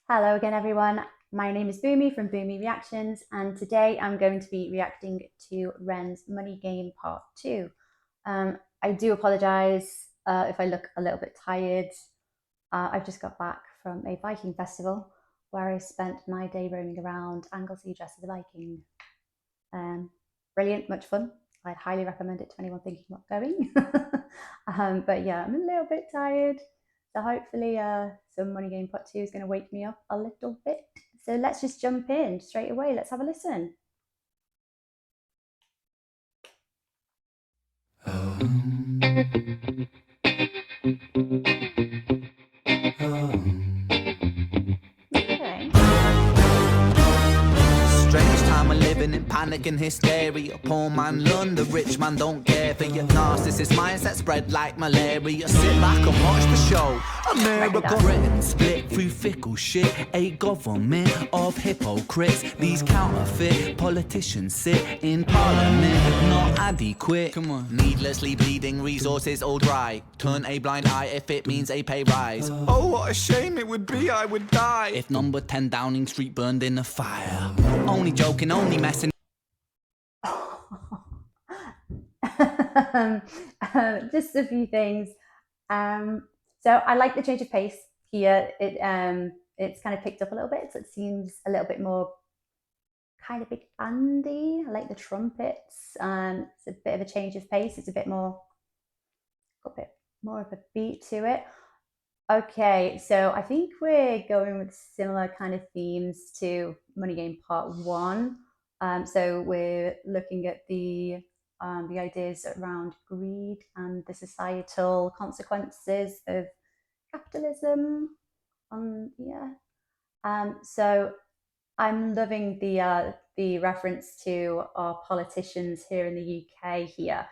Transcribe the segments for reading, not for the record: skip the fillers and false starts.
Hello again, everyone. My name is Boomy from Boomy Reactions, and today I'm going to be reacting to Ren's Money Game Part 2. I do apologise if I look a little bit tired. I've just got back from a Viking festival where I spent my day roaming around Anglesey dressed as a Viking. Brilliant, much fun. I'd highly recommend it to anyone thinking about going. But yeah, I'm a little bit tired. So hopefully some Money Game Part 2 is going to wake me up a little bit. So let's just jump in straight away. Let's have a listen. Okay. Strange time we're living in, panic and hysteria. Poor man learn, the rich man don't care for your narcissist mindset spread like malaria. Sit back and watch the show. America, Britain split through fickle shit. A government of hypocrites. These counterfeit politicians sit in parliament, not adequate. Come on. Needlessly bleeding, resources all dry. Turn a blind eye if it means a pay rise. Oh, what a shame it would be, I would die if number 10 Downing Street burned in a fire. Only joking, only messing. Just a few things. So I like the change of pace here. It's kind of picked up a little bit, so it seems a little bit more kind of big bandy. I like the trumpets. It's a bit of a change of pace. It's a bit more, got a bit more of a beat to it. Okay, so I think we're going with similar kind of themes to Money Game Part 1. So we're looking at the ideas around greed and the societal consequences of capitalism. So I'm loving the reference to our politicians here in the UK here,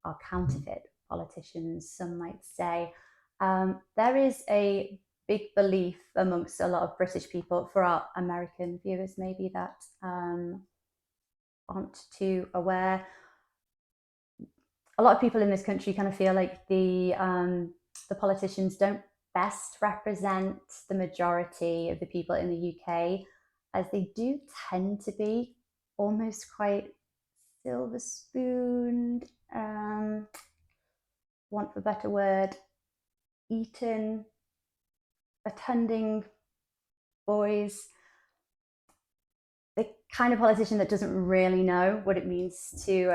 our counterfeit politicians, some might say. There is a big belief amongst a lot of British people, for our American viewers maybe that aren't too aware. A lot of people in this country kind of feel like the politicians don't best represent the majority of the people in the UK, as they do tend to be almost quite silver spooned, want for a better word, eaten, attending boys, the kind of politician that doesn't really know what it means to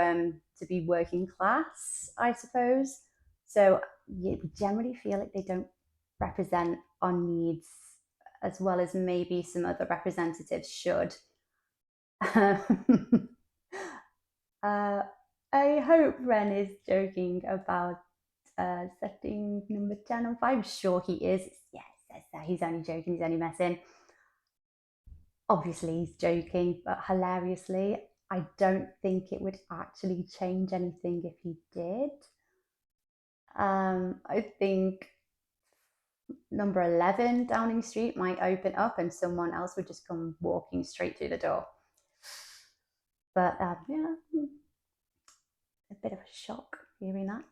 be working class, I suppose. So yeah, we generally feel like they don't represent our needs as well as maybe some other representatives should. uh, I hope Ren is joking about setting number 10 on fire. I'm sure he is. Yes, he's only joking, he's only messing. Obviously, he's joking, but hilariously, I don't think it would actually change anything if he did. I think number 11 Downing Street might open up and someone else would just come walking straight through the door. But yeah, a bit of a shock hearing that.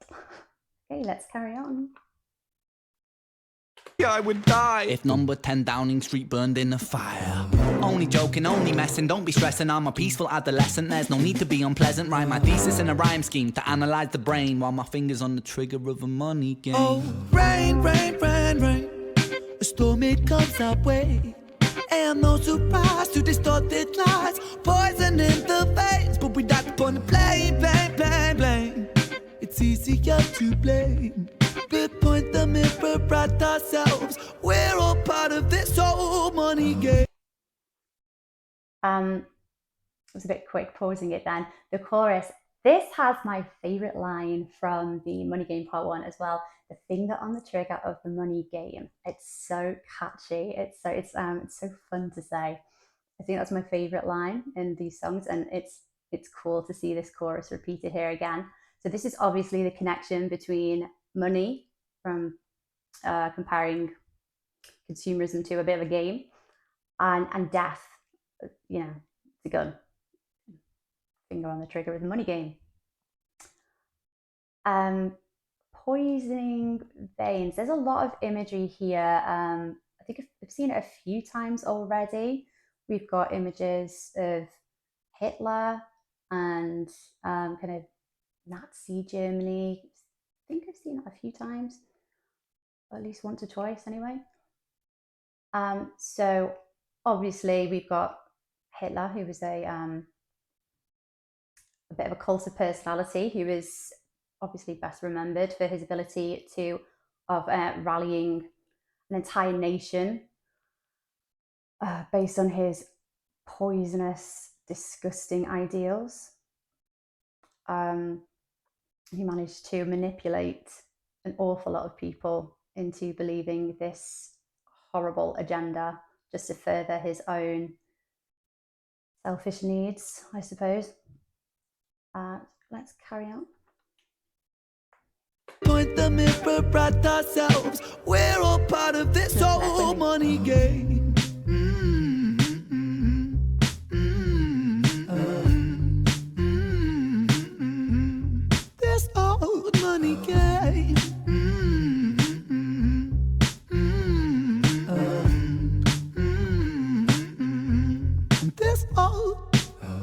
Okay, let's carry on. I would die if number 10 Downing Street burned in a fire. Only joking, only messing, don't be stressing. I'm a peaceful adolescent, there's no need to be unpleasant. Write my thesis in a rhyme scheme to analyze the brain while my fingers on the trigger of a money game. Oh, rain, rain, rain, rain, a storm it comes our way. And no surprise to distorted lies, poison in the veins, but we die upon the blame, blame, blame, blame. It's easier to blame. But point the mirror at ourselves. We're all part of this whole money game. It was a bit quick pausing it then. The chorus. This has my favorite line from the Money Game Part 1 as well. The finger on the trigger of the money game. It's so catchy. It's so fun to say. I think that's my favorite line in these songs, and it's cool to see this chorus repeated here again. So this is obviously the connection between money, from comparing consumerism to a bit of a game, and death. You know, the gun, finger on the trigger of the money game. Poisoning veins. There's a lot of imagery here. I think I've seen it a few times already. We've got images of Hitler and kind of Nazi Germany. I think I've seen that a few times, or at least once or twice anyway. So obviously we've got Hitler, who was a bit of a cult of personality, who is obviously best remembered for his ability of rallying an entire nation based on his poisonous, disgusting ideals. He managed to manipulate an awful lot of people into believing this horrible agenda just to further his own selfish needs, I suppose. Let's carry on. Point the mirror at ourselves. We're all part of this whole money game. This old money game. This old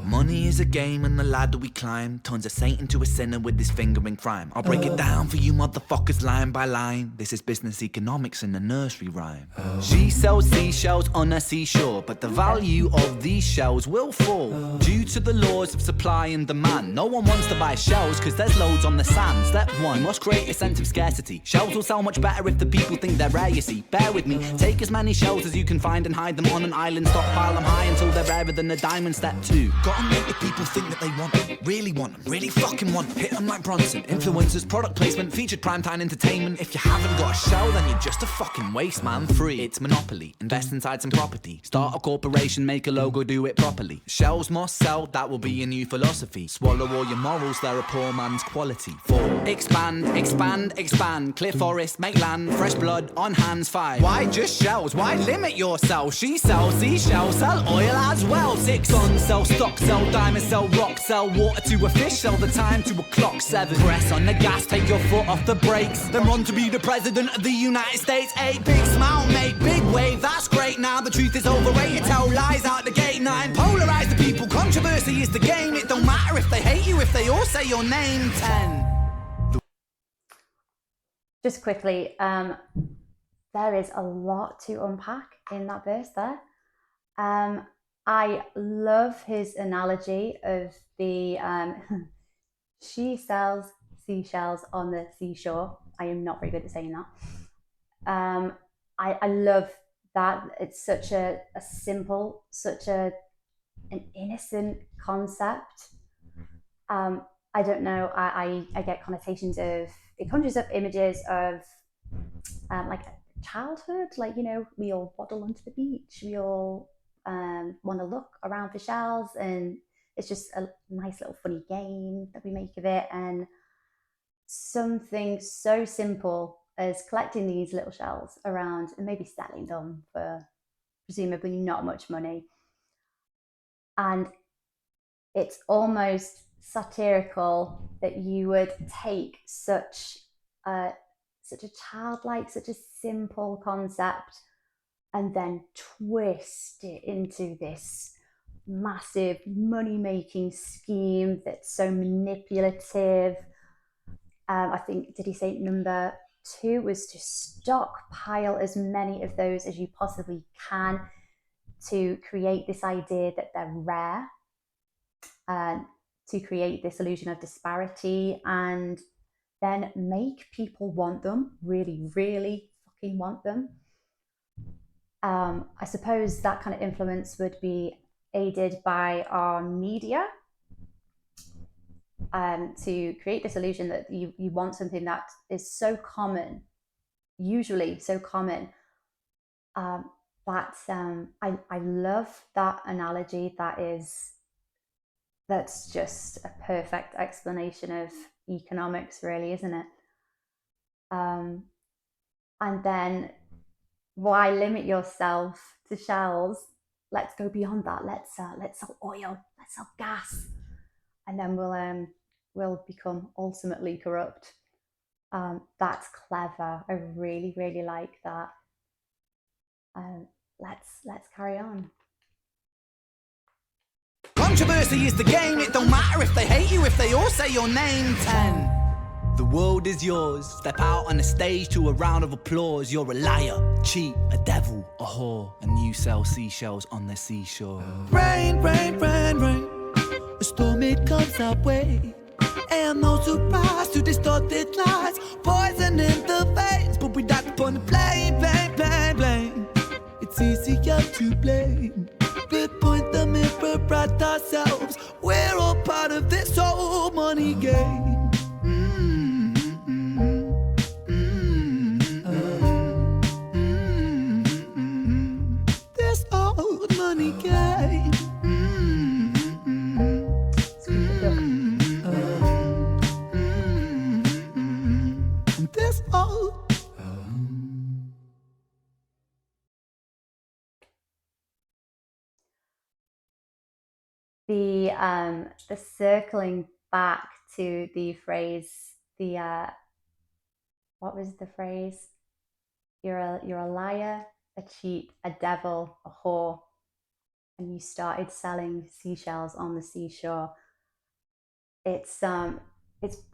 money is a game and the ladder we climb turns a saint into a sinner with his finger in crime. I'll break it down for you motherfuckers line by line. This is business economics in a nursery rhyme. She sells seashells on a seashore, but the value of these shells will fall due to the laws of supply and demand. No one wants to buy shells because there's loads on the sand. Step one, you must create a sense of scarcity. Shells will sell much better if the people think they're rare, you see. Bear with me, take as many shells as you can find and hide them on an island. Stockpile them high until they're rarer than a diamond. Step two, gotta make the people think that they want them, really want them, really fucking want them. Hit them like Bronson. Influencers, product placement, featured primetime entertainment. If you haven't got a shell, then you're just a fucking waste, man. Free, it's monopoly. Invest inside some property. Start a corporation, make a logo, do it properly. Shells must sell, that will be a new philosophy. Swallow all your morals, they're a poor man's quality. 4. Expand, expand, expand. Clear forest, make land, fresh blood on hands. 5. Why just shells? Why limit yourself? She sells seashells, sell oil as well. 6. Guns, sell stock, sell diamonds, sell rock, sell water to a fish, sell the time to a clock. 7. Press on the gas, take your foot off the brakes, then run to be the president of the United States. 8. Big smile, make big wave, that's great. Now the truth is overrated, tell lies out the gate. 9. Polarize the people, controversy is the game. It don't matter if they hate you, if they all say your name. 10. Just quickly, there is a lot to unpack in that verse there. I love his analogy of the she sells seashells on the seashore. I am not very good at saying that. I love that. It's such a simple, such an innocent concept. I don't know. I get connotations of, it conjures up images of like childhood, like, you know, we all waddle onto the beach, we all want to look around for shells, and it's just a nice little funny game that we make of it. And something so simple as collecting these little shells around and maybe selling them for presumably not much money. And it's almost satirical that you would take such a childlike, such a simple concept and then twist it into this massive money-making scheme that's so manipulative. I think, did he say number 2 was to stockpile as many of those as you possibly can to create this idea that they're rare, to create this illusion of disparity, and then make people want them, really, really fucking want them. I suppose that kind of influence would be aided by our media, to create this illusion that you want something that is so common, usually so common. I love that analogy. That's just a perfect explanation of economics, really, isn't it? And then, why limit yourself to shells? Let's go beyond that. Let's sell oil. Let's sell gas, and then we'll become ultimately corrupt. That's clever. I really, really like that. Let's carry on. Controversy is the game, it don't matter if they hate you, if they all say your name. 10. The world is yours, step out on the stage to a round of applause. You're a liar, cheat, a devil, a whore, and you sell seashells on the seashore. Rain, rain, rain, rain, a storm it comes our way. And no surprise to distorted lies, poison in the veins, but we die upon the blame, blame, blame, blame. It's easier to blame, but point the mirror at ourselves. We're all part of this whole money game. This old money game. This old. The circling back to the phrase, what was the phrase? You're a liar, a cheat, a devil, a whore, and you started selling seashells on the seashore. It's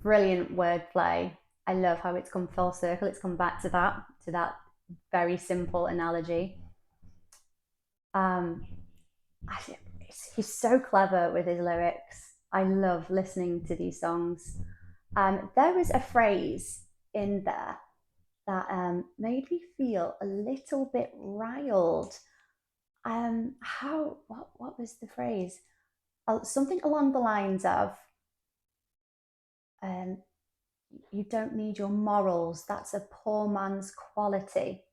brilliant wordplay. I love how it's come full circle. It's come back to that very simple analogy. Um, he's so clever with his lyrics. I love listening to these songs. There was a phrase in there that made me feel a little bit riled. What was the phrase? Something along the lines of, um, "You don't need your morals. That's a poor man's quality."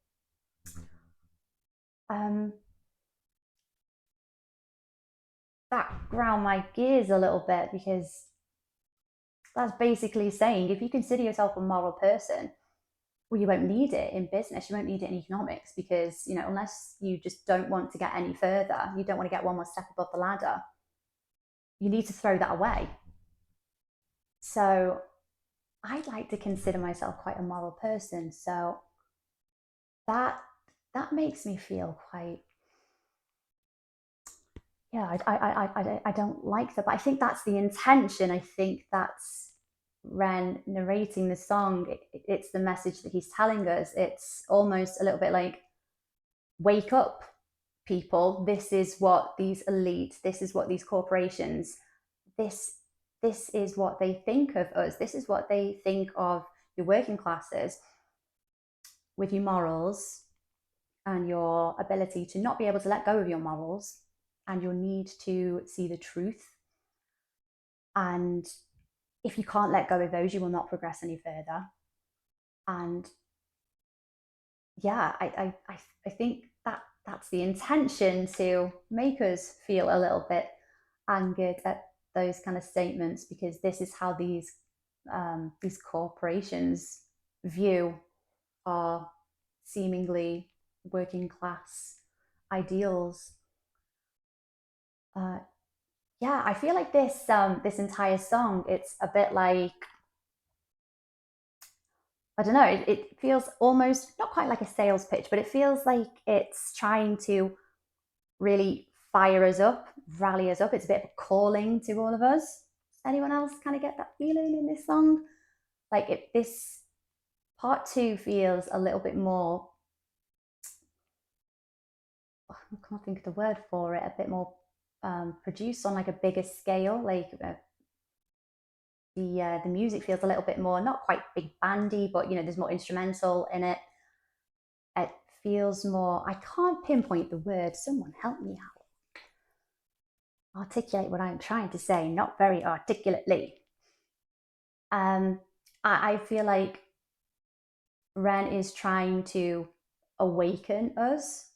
Um, that ground my gears a little bit, because that's basically saying, if you consider yourself a moral person, well, you won't need it in business, you won't need it in economics, because, unless you just don't want to get any further, you don't want to get one more step above the ladder, you need to throw that away. So I like to consider myself quite a moral person, so that makes me feel quite, yeah, I don't like that, but I think that's the intention. I think that's Ren narrating the song. It's the message that he's telling us. It's almost a little bit like, wake up, people. This is what these elites, this is what these corporations, this is what they think of us. This is what they think of your working classes, with your morals and your ability to not be able to let go of your morals and your need to see the truth. And if you can't let go of those, you will not progress any further. And yeah, I think that's the intention, to make us feel a little bit angered at those kind of statements, because this is how these corporations view our seemingly working class ideals. Yeah, I feel like this entire song, it's a bit like, I don't know, it feels almost not quite like a sales pitch, but it feels like it's trying to really fire us up, rally us up. It's a bit of a calling to all of us. Does anyone else kind of get that feeling in this song? Like, this part two feels a little bit more, I can't think of the word for it, a bit more produced on like a bigger scale. Like, the music feels a little bit more, not quite big bandy, but there's more instrumental in it. It feels more, I can't pinpoint the word. Someone help me out. Articulate what I'm trying to say, not very articulately. I feel like Ren is trying to awaken us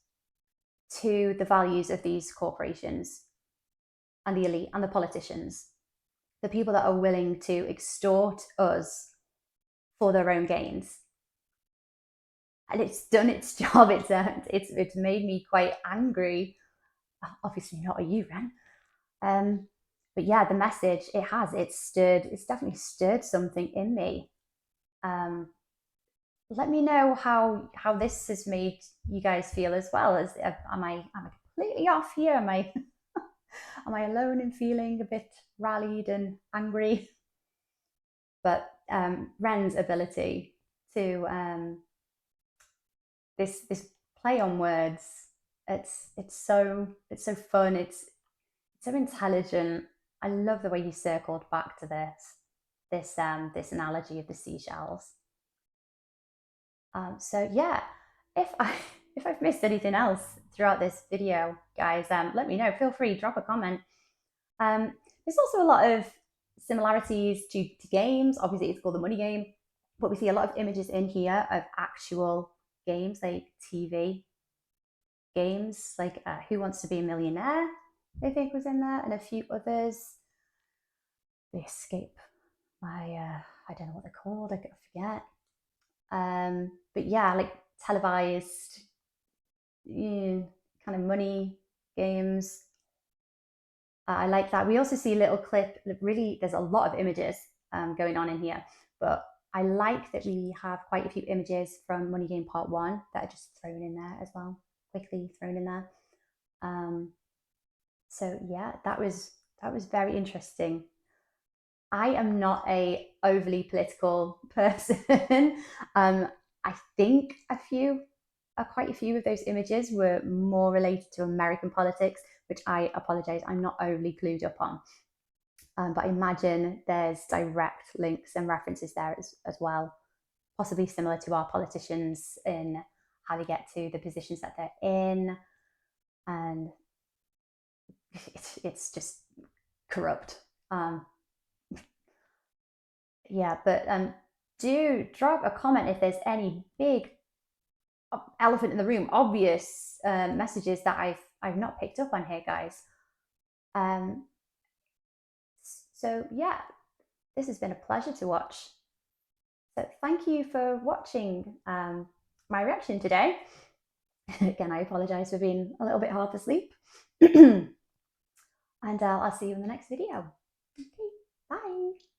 to the values of these corporations and the elite and the politicians, the people that are willing to extort us for their own gains. And it's done its job. It's made me quite angry. Obviously not at you, Ren. But yeah, the message, it's definitely stirred something in me. let me know how this has made you guys feel as well. Am I completely off here? Am I am I alone in feeling a bit rallied and angry? But Ren's ability to this play on words, it's so fun. It's so intelligent. I love the way you circled back to this analogy of the seashells. So yeah, if I if I've missed anything else throughout this video, guys, let me know. Feel free, drop a comment. There's also a lot of similarities to games. Obviously, it's called the money game, but we see a lot of images in here of actual games, like TV games, like Who Wants to Be a Millionaire, I think was in there, and a few others. They escape my, I don't know what they're called, I forget. But yeah, like televised, kind of money games. I like that. We also see a little clip. Really, there's a lot of images going on in here, but I like that we have quite a few images from Money Game Part One that are just thrown in there as well, quickly thrown in there. So yeah, that was very interesting. I am not a overly political person. I think quite a few of those images were more related to American politics, which I apologize, I'm not overly clued up on. But I imagine there's direct links and references there as well, possibly similar to our politicians in how they get to the positions that they're in. And it's just corrupt. Yeah, but do drop a comment if there's any big elephant in the room, obvious messages that I've not picked up on here, guys. So yeah, this has been a pleasure to watch. So thank you for watching my reaction today. Again, I apologize for being a little bit hard to sleep. And I'll see you in the next video. Okay, bye.